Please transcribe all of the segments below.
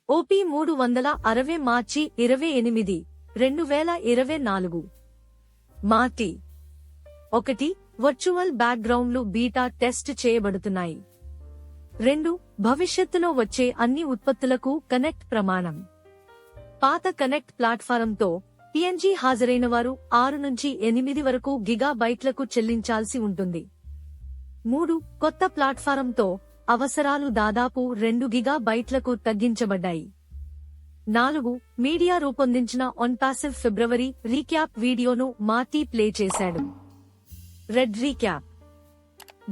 OP 360 మార్చి 28, 2024. మార్చి 1. Virtual బ్యాక్గ్రౌండ్లు beta test చేయబడుతున్నాయి. 2. భవిష్యత్తులో వచ్చే అన్ని ఉత్పత్తులకు కనెక్ట్ ప్రమాణం. పాత కనెక్ట్ ప్లాట్ఫారంతో పిఎన్జీ హాజరైన వారు 6 నుంచి 8 వరకు గిగాబైట్లకు చెల్లించాల్సి ఉంటుంది. 3. కొత్త ప్లాట్ఫారంతో అవసరాలు దాదాపు 2 గిగాబైట్లకు తగ్గించబడ్డాయి. 4. మీడియా రూపొందించిన ఆన్పాసివ్ ఫిబ్రవరి రీక్యాప్ వీడియోను మార్టీ ప్లే చేశాడు. Red recap.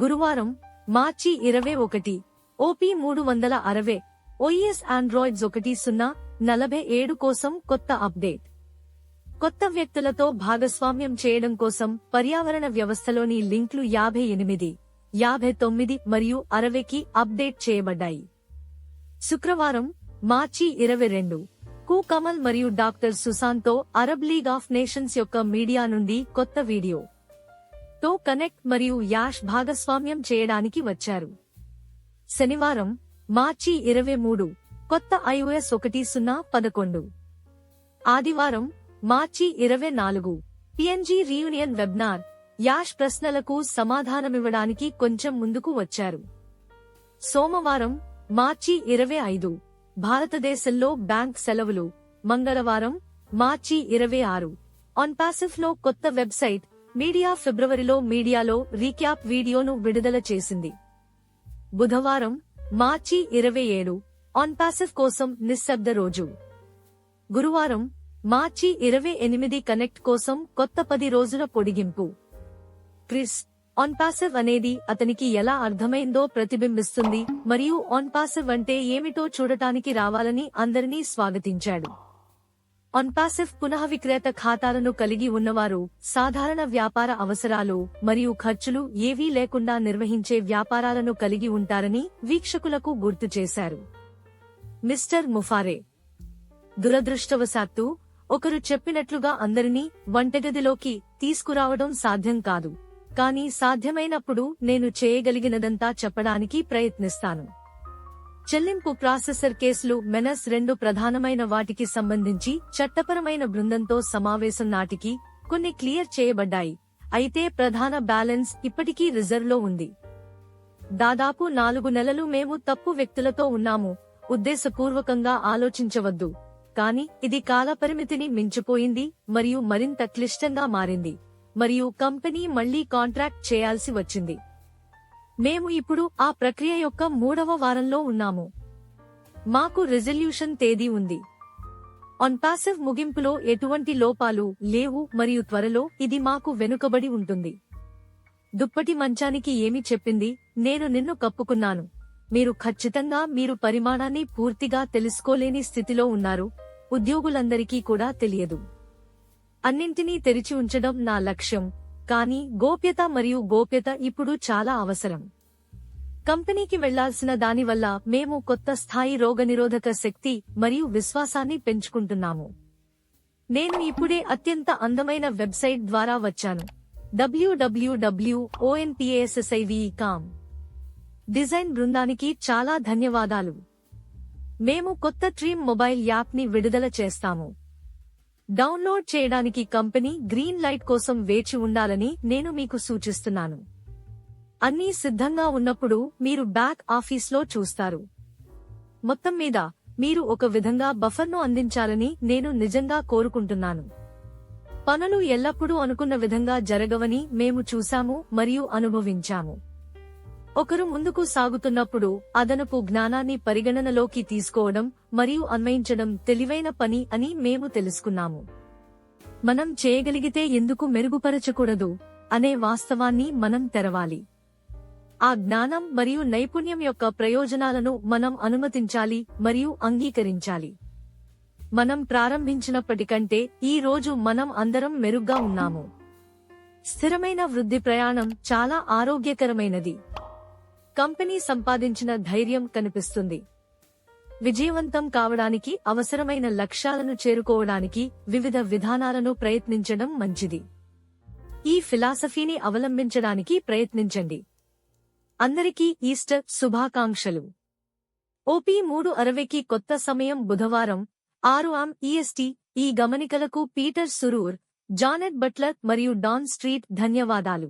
గురువారం మార్చి 21. ఓపీ 360 ఓఎస్ ఆండ్రాయిడ్స్ 10.47 కోసం కొత్త అప్డేట్. కొత్త వ్యక్తులతో భాగస్వామ్యం చేయడం కోసం పర్యావరణ వ్యవస్థలోని లింక్లు 58, 59 మరియు 60కి అప్డేట్ చేయబడ్డాయి. శుక్రవారం మార్చి 22. కు కమల్ మరియు డాక్టర్ సుశాంత్తో అరబ్ లీగ్ ఆఫ్ నేషన్స్ యొక్క మీడియా నుండి కొత్త వీడియో తో కనెక్ట్ మరియు యాష్ భాగస్వామ్యం చేయడానికి వచ్చారు. శనివారం మార్చి 23. కొత్త iOS 10.11. ఆదివారం మార్చి 24. పిఎన్జీ రీయూనియన్ వెబ్నార్ యాష్ ప్రశ్నలకు సమాధానమివ్వడానికి కొంచెం ముందుకు వచ్చారు. సోమవారం మార్చి 25. భారతదేశంలో బ్యాంక్ సెలవులు. మంగళవారం మార్చి 26. ఆన్పాసివ్ లో కొత్త వెబ్సైట్ మీడియా ఫిబ్రవరిలో మీడియాలో రీక్యాప్ వీడియోను విడుదల చేసింది. బుధవారం మార్చి 27. ఆన్పాసివ్ కోసం నిశ్శబ్ద రోజు. గురువారం మార్చి 28. కనెక్ట్ కోసం కొత్త 10 రోజుల పొడిగింపు. క్రిస్ ఆన్పాసివ్ అనేది అతనికి ఎలా అర్థమైందో ప్రతిబింబిస్తుంది మరియు ఆన్పాసివ్ అంటే ఏమిటో చూడటానికి రావాలని అందరినీ స్వాగతించాడు. ఆన్పాసివ్ పునఃవిక్రేత ఖాతాలను కలిగి ఉన్నవారు సాధారణ వ్యాపార అవసరాలు మరియు ఖర్చులు ఏవీ లేకుండా నిర్వహించే వ్యాపారాలను కలిగి ఉంటారని వీక్షకులకు గుర్తు చేశారు. మిస్టర్ ముఫారే. దురదృష్టవశాత్తు ఒకరు చెప్పినట్లుగా అందరినీ వంటగదిలోకి తీసుకురావడం సాధ్యం కాదు, కానీ సాధ్యమైనప్పుడు నేను చేయగలిగినదంతా చెప్పడానికి ప్రయత్నిస్తాను. చెల్లింపు ప్రాసెసర్ కేసులు మెనస్ 2 ప్రధానమైన వాటికి సంబంధించి చట్టపరమైన బృందంతో సమావేశం నాటికి కొన్ని క్లియర్ చేయబడ్డాయి, అయితే ప్రధాన బ్యాలెన్స్ ఇప్పటికీ రిజర్వ్లో ఉంది. దాదాపు 4 నెలలు మేము తప్పు వ్యక్తులతో ఉన్నాము. ఉద్దేశపూర్వకంగా ఆలోచించవద్దు, కానీ ఇది కాలపరిమితిని మించిపోయింది మరియు మరింత క్లిష్టంగా మారింది మరియు కంపెనీ మళ్లీ కాంట్రాక్ట్ చేయాల్సి వచ్చింది. మేము ఇప్పుడు ఆ ప్రక్రియ యొక్క 3వ వారంలో ఉన్నాము. మాకు రిజల్యూషన్ తేదీ ఉంది. ఆన్పాసివ్ ముగింపులో ఎటువంటి లోపాలు లేవు మరియు త్వరలో ఇది మాకు వెనుకబడి ఉంటుంది. దుప్పటి మంచానికి ఏమి చెప్పింది, నేను నిన్ను కప్పుకున్నాను. మీరు ఖచ్చితంగా మీరు పరిమాణాన్ని పూర్తిగా తెలుసుకోలేని స్థితిలో ఉన్నారు. ఉద్యోగులందరికీ కూడా తెలియదు. అన్నింటినీ తెరిచి ఉంచడం నా లక్ష్యం, కానీ గోప్యత మరియు గోప్యత ఇప్పుడు చాలా అవసరం. కంపెనీకి వెళ్లాల్సిన దానివల్ల మేము కొత్త స్థాయి రోగనిరోధక శక్తి మరియు విశ్వాసాన్ని పెంచుకుంటున్నాము. నేను ఇప్పుడే అత్యంత అందమైన వెబ్సైట్ ద్వారా వచ్చాను. www.onpassive.com. డిజైన్ బృందానికి చాలా ధన్యవాదాలు. మేము కొత్త ట్రీమ్ మొబైల్ యాప్ని విడుదల చేస్తాము. డౌన్లోడ్ చేయడానికి కంపెనీ గ్రీన్ లైట్ కోసం వేచి ఉండాలని నేను మీకు సూచిస్తున్నాను. అన్నీ సిద్ధంగా ఉన్నప్పుడు మీరు బ్యాక్ ఆఫీస్లో చూస్తారు. మొత్తం మీద మీరు ఒక విధంగా బఫర్ను అందించాలని నేను నిజంగా కోరుకుంటున్నాను. పనులు ఎల్లప్పుడూ అనుకున్న విధంగా జరగవని మేము చూశాము మరియు అనుభవించాము. ఒకరు ముందుకు సాగుతున్నప్పుడు అదనపు జ్ఞానాన్ని పరిగణనలోకి తీసుకోవడం మరియు అన్వయించడం తెలివైన పని అని మేము తెలుసుకున్నాము. మనం చేయగలిగితే ఎందుకు మెరుగుపరచకూడదు అనే వాస్తవాన్ని మనం తెరవాలి. ఆ జ్ఞానం మరియు నైపుణ్యం యొక్క ప్రయోజనాలను మనం అనుమతించాలి మరియు అంగీకరించాలి. మనం ప్రారంభించినప్పటికంటే ఈ రోజు మనం అందరం మెరుగ్గా ఉన్నాము. స్థిరమైన వృద్ధి ప్రయాణం చాలా ఆరోగ్యకరమైనది. కంపెనీ సంపాదించిన ధైర్యం కనిపిస్తుంది. విజయవంతం కావడానికి అవసరమైన లక్ష్యాలను చేరుకోవడానికి వివిధ విధానాలను ప్రయత్నించడం మంచిది. ఈ ఫిలాసఫీని అవలంబించడానికి ప్రయత్నించండి. అందరికీ ఈస్టర్ శుభాకాంక్షలు. ఓపీ 3:60కి కొత్త సమయం బుధవారం 6 am ఈఎస్టీ. ఈ గమనికలకు పీటర్ సురూర్, జానెట్ బట్లర్ మరియు డాన్ స్ట్రీట్ ధన్యవాదాలు.